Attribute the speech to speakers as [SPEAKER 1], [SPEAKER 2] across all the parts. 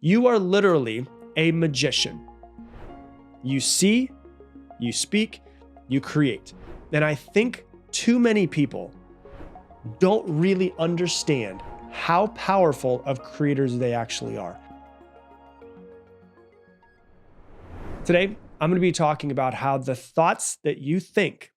[SPEAKER 1] You are literally a magician. You see, you speak, you create. And I think too many people don't really understand how powerful of creators they actually are. Today, I'm going to be talking about how the thoughts that you think,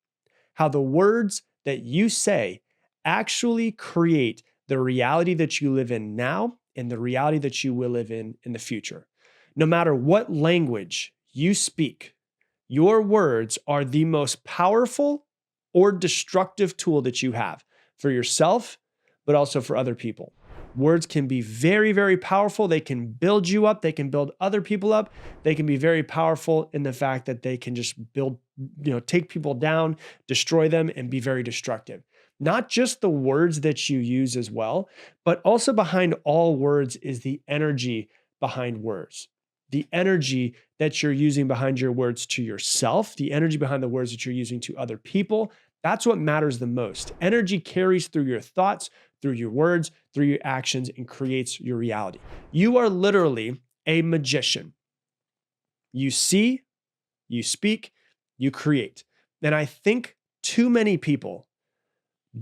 [SPEAKER 1] how the words that you say actually create the reality that you live in now and the reality that you will live in the future. No matter what language you speak, your words are the most powerful or destructive tool that you have for yourself, but also for other people. Words can be very, very powerful. They can build you up. They can build other people up. They can be very powerful in the fact that they can just take people down, destroy them, and be very destructive. Not just the words that you use as well, but also behind all words is the energy behind words. The energy that you're using behind your words to yourself, the energy behind the words that you're using to other people. That's what matters the most. Energy carries through your thoughts, through your words, through your actions, and creates your reality. You are literally a magician. You see, you speak, you create. And I think too many people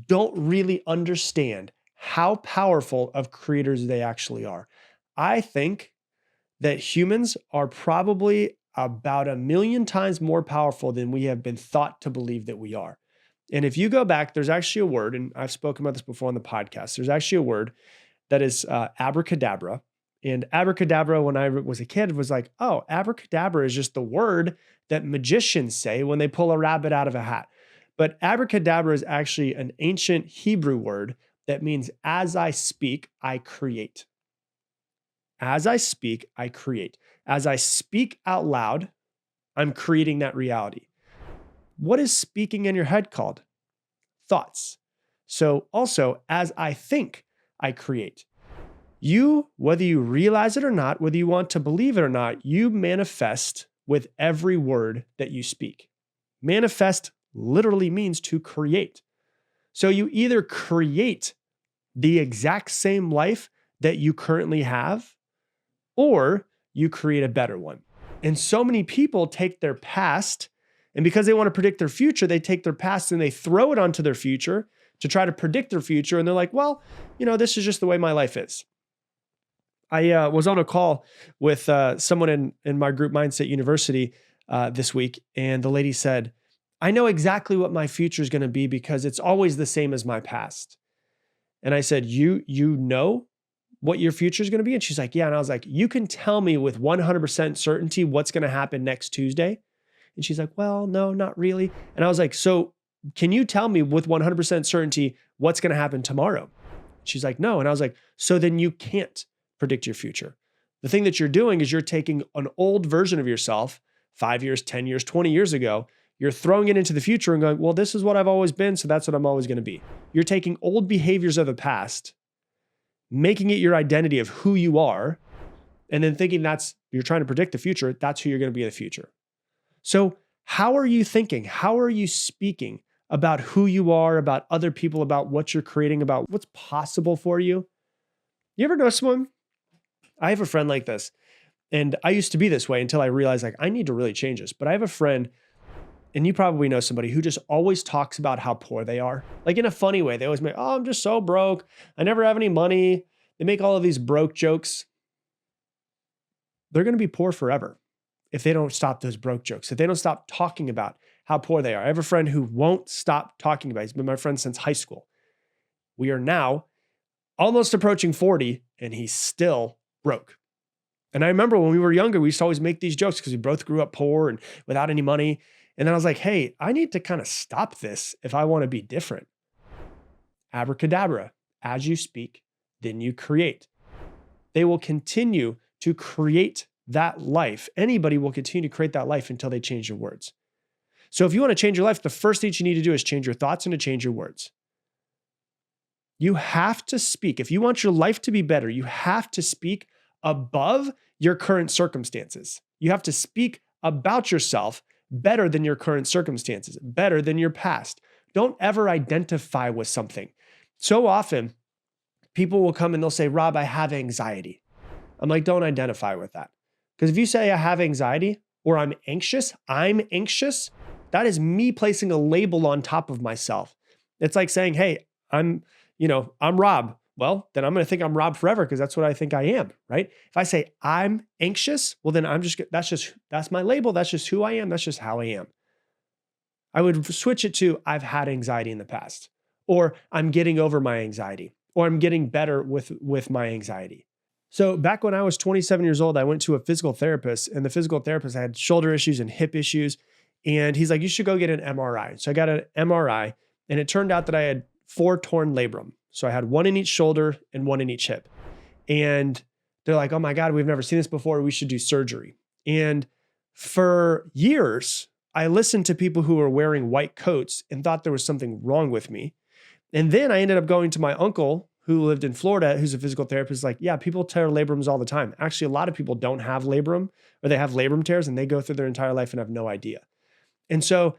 [SPEAKER 1] don't really understand how powerful of creators they actually are. I think that humans are probably about 1,000,000 times more powerful than we have been thought to believe that we are. And if you go back, there's actually a word, and I've spoken about this before on the podcast. There's actually a word that is abracadabra. And abracadabra, when I was a kid, was like, oh, abracadabra is just the word that magicians say when they pull a rabbit out of a hat. But abracadabra is actually an ancient Hebrew word that means as I speak, I create. As I speak, I create. As I speak out loud, I'm creating that reality. What is speaking in your head called? Thoughts. So also, as I think, I create. You, whether you realize it or not, whether you want to believe it or not, you manifest with every word that you speak. Manifest literally means to create. So you either create the exact same life that you currently have, or you create a better one. And so many people take their past, and because they want to predict their future, they take their past and they throw it onto their future to try to predict their future. And they're like, well, this is just the way my life is. I was on a call with someone in my group Mindset University this week, and the lady said, I know exactly what my future is going to be because it's always the same as my past. And I said, you know what your future is going to be? And she's like, yeah. And I was like, you can tell me with 100% certainty what's going to happen next Tuesday? And she's like, well, no, not really. And I was like, so can you tell me with 100% certainty what's going to happen tomorrow? She's like, no. And I was like, so then you can't predict your future. The thing that you're doing is you're taking an old version of yourself, 5 years, 10 years, 20 years ago, you're throwing it into the future and going, well, this is what I've always been, so that's what I'm always going to be. You're taking old behaviors of the past, making it your identity of who you are, and then thinking you're trying to predict the future, that's who you're going to be in the future. So how are you thinking? How are you speaking about who you are, about other people, about what you're creating, about what's possible for you? You ever know someone? I have a friend like this, and I used to be this way until I realized I need to really change this. But I have a friend, and you probably know somebody who just always talks about how poor they are. Like in a funny way. They always make, oh, I'm just so broke. I never have any money. They make all of these broke jokes. They're going to be poor forever if they don't stop those broke jokes, if they don't stop talking about how poor they are. I have a friend who won't stop talking about it. He's been my friend since high school. We are now almost approaching 40, and he's still broke. And I remember when we were younger, we used to always make these jokes because we both grew up poor and without any money. And then I was like, hey, I need to kind of stop this if I want to be different. Abracadabra. As you speak, then you create. They will continue to create that life. Anybody will continue to create that life until they change their words. So if you want to change your life, the first thing you need to do is change your thoughts and to change your words. You have to speak. If you want your life to be better, you have to speak above your current circumstances. You have to speak about yourself better than your current circumstances, better than your past. Don't ever identify with something. So often, people will come and they'll say, Rob, I have anxiety. I'm like, don't identify with that. Because if you say I have anxiety or I'm anxious, that is me placing a label on top of myself. It's like saying, hey, I'm Rob. Well, then I'm going to think I'm Rob forever because that's what I think I am, right? If I say I'm anxious, well, then that's my label. That's just who I am. That's just how I am. I would switch it to I've had anxiety in the past, or I'm getting over my anxiety, or I'm getting better with my anxiety. So back when I was 27 years old, I went to a physical therapist, and the physical therapist had shoulder issues and hip issues. And he's like, you should go get an MRI. So I got an MRI, and it turned out that I had 4 torn labrum. So I had 1 in each shoulder and 1 in each hip. And they're like, oh my God, we've never seen this before. We should do surgery. And for years, I listened to people who were wearing white coats and thought there was something wrong with me. And then I ended up going to my uncle who lived in Florida, who's a physical therapist, like, yeah, people tear labrums all the time. Actually, a lot of people don't have labrum, or they have labrum tears and they go through their entire life and have no idea. And so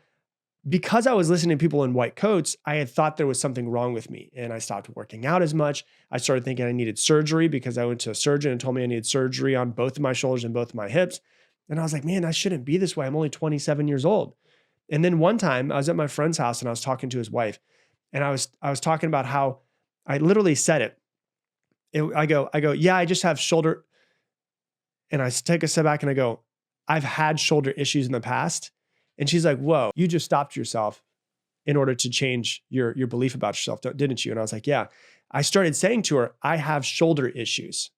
[SPEAKER 1] because I was listening to people in white coats, I had thought there was something wrong with me, and I stopped working out as much. I started thinking I needed surgery because I went to a surgeon and told me I needed surgery on both of my shoulders and both of my hips. And I was like, man, I shouldn't be this way. I'm only 27 years old. And then one time I was at my friend's house and I was talking to his wife, and I was talking about how I literally said I go, yeah, I just have shoulder. And I take a step back and I go, I've had shoulder issues in the past. And she's like, whoa, you just stopped yourself in order to change your belief about yourself, didn't you? And I was like, yeah. I started saying to her, I have shoulder issues,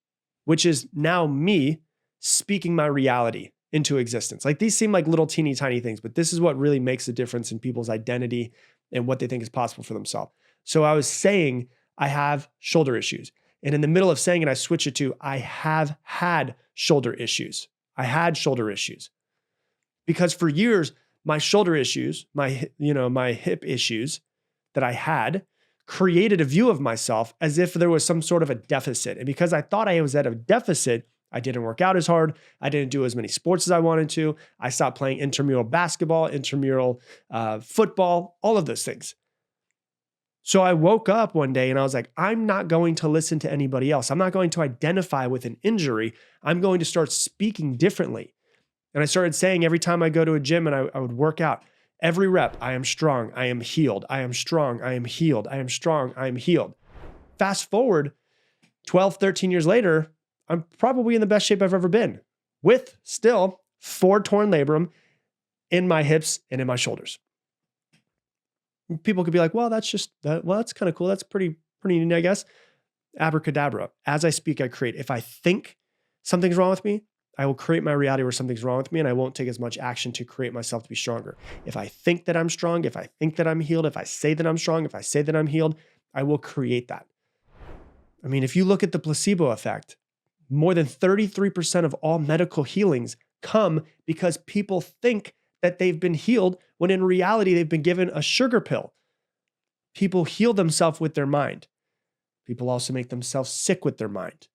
[SPEAKER 1] which is now me speaking my reality into existence. Like, these seem like little teeny tiny things, but this is what really makes a difference in people's identity and what they think is possible for themselves. So I was saying, I have shoulder issues. And in the middle of saying it, I switch it to, I have had shoulder issues. I had shoulder issues. Because for years, my shoulder issues, my hip issues that I had created a view of myself as if there was some sort of a deficit. And because I thought I was at a deficit, I didn't work out as hard. I didn't do as many sports as I wanted to. I stopped playing intramural basketball, intramural football, all of those things. So I woke up one day and I was like, I'm not going to listen to anybody else. I'm not going to identify with an injury. I'm going to start speaking differently. And I started saying, every time I go to a gym and I would work out, every rep, I am strong, I am healed, I am strong, I am healed, I am strong, I am healed. Fast forward 12, 13 years later, I'm probably in the best shape I've ever been, with still 4 torn labrum in my hips and in my shoulders. People could be like, well, that's kind of cool. That's pretty neat, I guess. Abracadabra. As I speak, I create. If I think something's wrong with me, I will create my reality where something's wrong with me, and I won't take as much action to create myself to be stronger. If I think that I'm strong, if I think that I'm healed, if I say that I'm strong, if I say that I'm healed, I will create that. I mean, if you look at the placebo effect, more than 33% of all medical healings come because people think that they've been healed when in reality they've been given a sugar pill. People heal themselves with their mind. People also make themselves sick with their mind.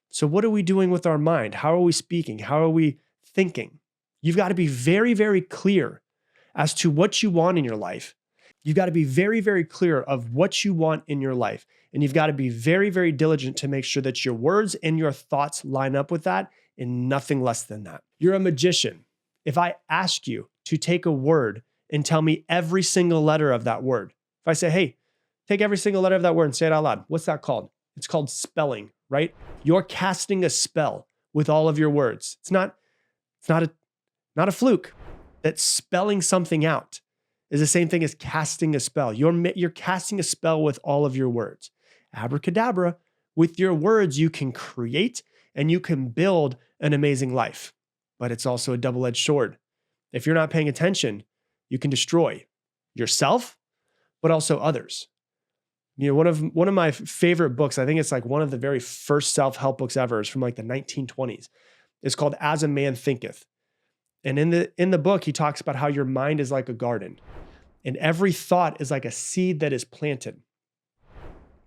[SPEAKER 1] So what are we doing with our mind? How are we speaking? How are we thinking? You've got to be very, very clear as to what you want in your life. You've got to be very, very clear of what you want in your life. And you've got to be very, very diligent to make sure that your words and your thoughts line up with that, and nothing less than that. You're a magician. If I ask you to take a word and tell me every single letter of that word, if I say, hey, take every single letter of that word and say it out loud, what's that called? It's called spelling, right? You're casting a spell with all of your words. It's not a fluke. That spelling something out is the same thing as casting a spell. You're casting a spell with all of your words. Abracadabra. With your words, you can create and you can build an amazing life. But it's also a double-edged sword. If you're not paying attention, you can destroy yourself, but also others. You know, one of my favorite books, I think it's like one of the very first self-help books ever, is from like the 1920s. It's called As a Man Thinketh. And in the book, he talks about how your mind is like a garden, and every thought is like a seed that is planted.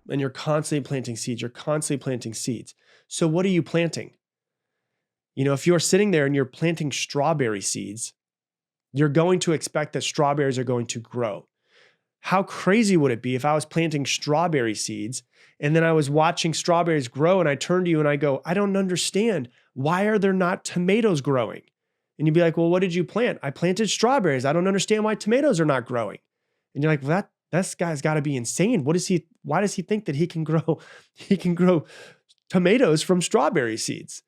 [SPEAKER 1] And you're constantly planting seeds. You're constantly planting seeds. So what are you planting? You know, if you're sitting there and you're planting strawberry seeds, you're going to expect that strawberries are going to grow. How crazy would it be if I was planting strawberry seeds and then I was watching strawberries grow and I turn to you and I go, I don't understand. Why are there not tomatoes growing? And you'd be like, well, what did you plant? I planted strawberries. I don't understand why tomatoes are not growing. And you're like, well, this guy's got to be insane. Why does he think that he can grow tomatoes from strawberry seeds?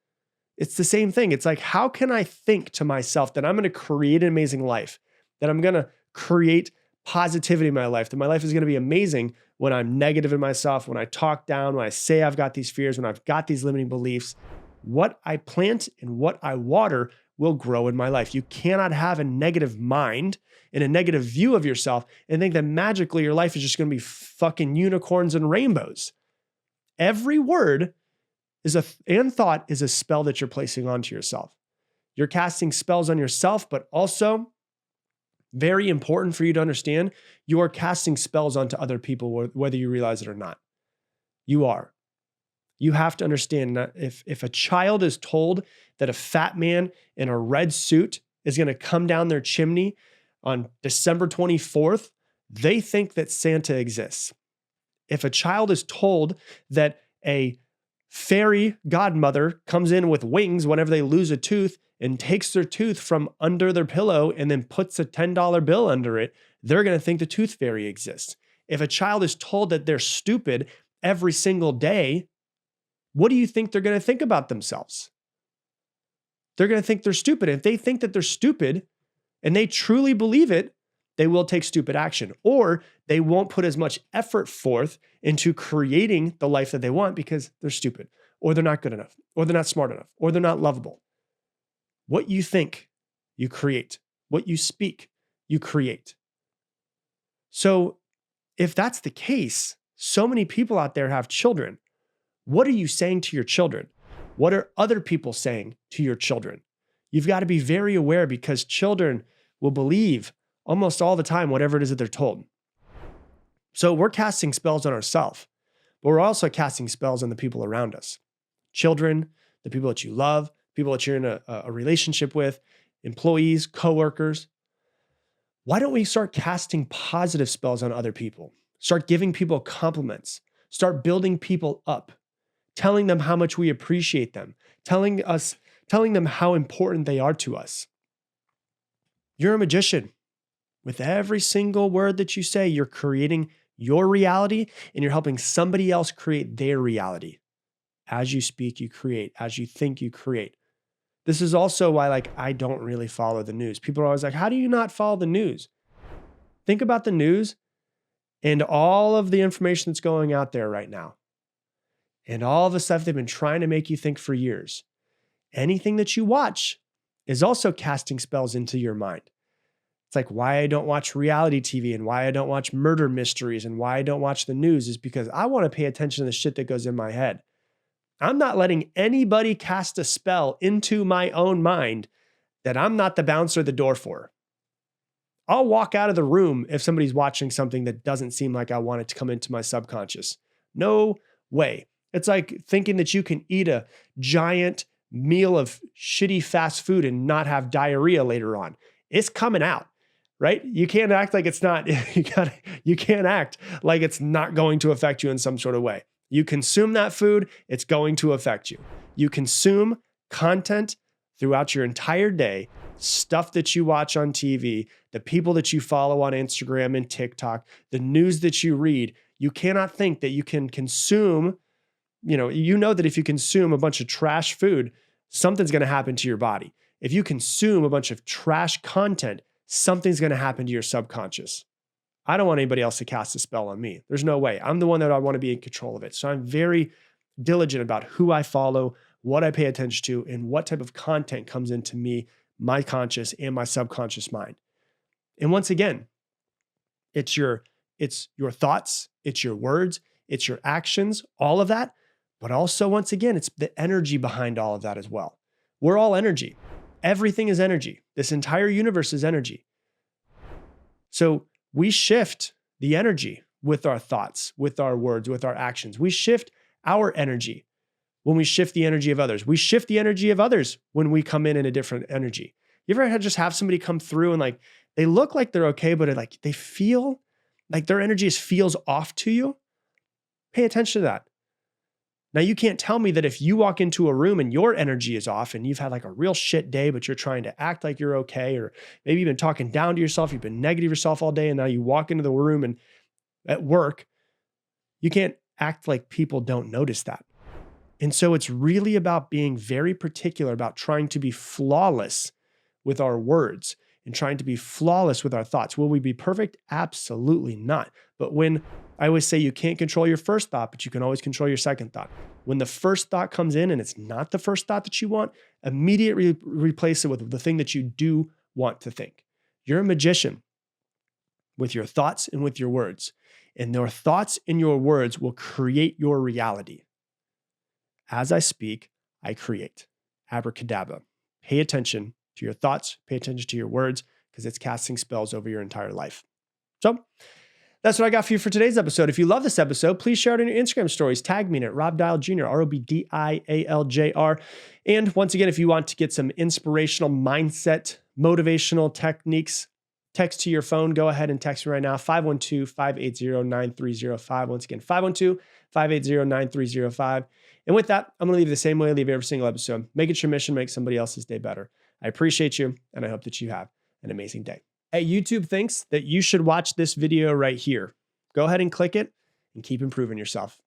[SPEAKER 1] It's the same thing. It's like, how can I think to myself that I'm going to create an amazing life, that I'm going to create positivity in my life, that my life is going to be amazing when I'm negative in myself, when I talk down, when I say I've got these fears, when I've got these limiting beliefs? What I plant and what I water will grow in my life. You cannot have a negative mind and a negative view of yourself and think that magically your life is just going to be fucking unicorns and rainbows. Every word and thought is a spell that you're placing onto yourself. You're casting spells on yourself, but also, very important for you to understand, you are casting spells onto other people, whether you realize it or not. You are. You have to understand that if a child is told that a fat man in a red suit is going to come down their chimney on December 24th, they think that Santa exists. If a child is told that a fairy godmother comes in with wings whenever they lose a tooth and takes their tooth from under their pillow and then puts a $10 bill under it, they're going to think the tooth fairy exists. If a child is told that they're stupid every single day, what do you think they're going to think about themselves? They're going to think they're stupid. If they think that they're stupid and they truly believe it, they will take stupid action, or they won't put as much effort forth into creating the life that they want because they're stupid, or they're not good enough, or they're not smart enough, or they're not lovable. What you think, you create. What you speak, you create. So if that's the case, so many people out there have children. What are you saying to your children? What are other people saying to your children? You've got to be very aware, because children will believe almost all the time whatever it is that they're told. So we're casting spells on ourselves, but we're also casting spells on the people around us. Children, the people that you love, people that you're in a relationship with, employees, coworkers. Why don't we start casting positive spells on other people? Start giving people compliments. Start building people up, telling them how much we appreciate them, telling them how important they are to us. You're a magician. With every single word that you say, you're creating your reality and you're helping somebody else create their reality. As you speak, you create. As you think, you create. This is also why, I don't really follow the news. People are always like, how do you not follow the news? Think about the news and all of the information that's going out there right now, and all the stuff they've been trying to make you think for years. Anything that you watch is also casting spells into your mind. It's like why I don't watch reality TV and why I don't watch murder mysteries and why I don't watch the news is because I want to pay attention to the shit that goes in my head. I'm not letting anybody cast a spell into my own mind that I'm not the bouncer at the door for. I'll walk out of the room if somebody's watching something that doesn't seem like I want it to come into my subconscious. No way. It's like thinking that you can eat a giant meal of shitty fast food and not have diarrhea later on. It's coming out, right? You can't act like it's not, you can't act like it's not going to affect you in some sort of way. You consume that food, it's going to affect you. You consume content throughout your entire day, stuff that you watch on TV, the people that you follow on Instagram and TikTok, the news that you read. You cannot think that you can consume, you know that if you consume a bunch of trash food, something's going to happen to your body. If you consume a bunch of trash content, something's going to happen to your subconscious. I don't want anybody else to cast a spell on me. There's no way. I'm the one that I want to be in control of it. So I'm very diligent about who I follow, what I pay attention to, and what type of content comes into me, my conscious and my subconscious mind. And once again, it's your thoughts, it's your words, it's your actions, all of that. But also, once again, it's the energy behind all of that as well. We're all energy. Everything is energy. This entire universe is energy. So we shift the energy with our thoughts, with our words, with our actions. We shift our energy when we shift the energy of others. We shift the energy of others when we come in a different energy. You ever just have somebody come through and they look like they're okay, but they feel like their energy just feels off to you, pay attention to that. Now, you can't tell me that if you walk into a room and your energy is off and you've had like a real shit day, but you're trying to act like you're okay, or maybe you've been talking down to yourself, you've been negative yourself all day, and now you walk into the room and at work, you can't act like people don't notice that. And so it's really about being very particular about trying to be flawless with our words and trying to be flawless with our thoughts. Will we be perfect? Absolutely not. But when I always say you can't control your first thought, but you can always control your second thought. When the first thought comes in and it's not the first thought that you want, immediately replace it with the thing that you do want to think. You're a magician with your thoughts and with your words. And your thoughts and your words will create your reality. As I speak, I create. Abracadabra. Pay attention to your thoughts, pay attention to your words, because it's casting spells over your entire life. So that's what I got for you for today's episode. If you love this episode, please share it in your Instagram stories. Tag me in it, Rob Dial Jr., ROBDIALJR. And once again, if you want to get some inspirational mindset, motivational techniques, text to your phone, go ahead and text me right now, 512-580-9305. Once again, 512-580-9305. And with that, I'm going to leave you the same way I leave every single episode. Make it your mission, make somebody else's day better. I appreciate you, and I hope that you have an amazing day. Hey, YouTube thinks that you should watch this video right here. Go ahead and click it and keep improving yourself.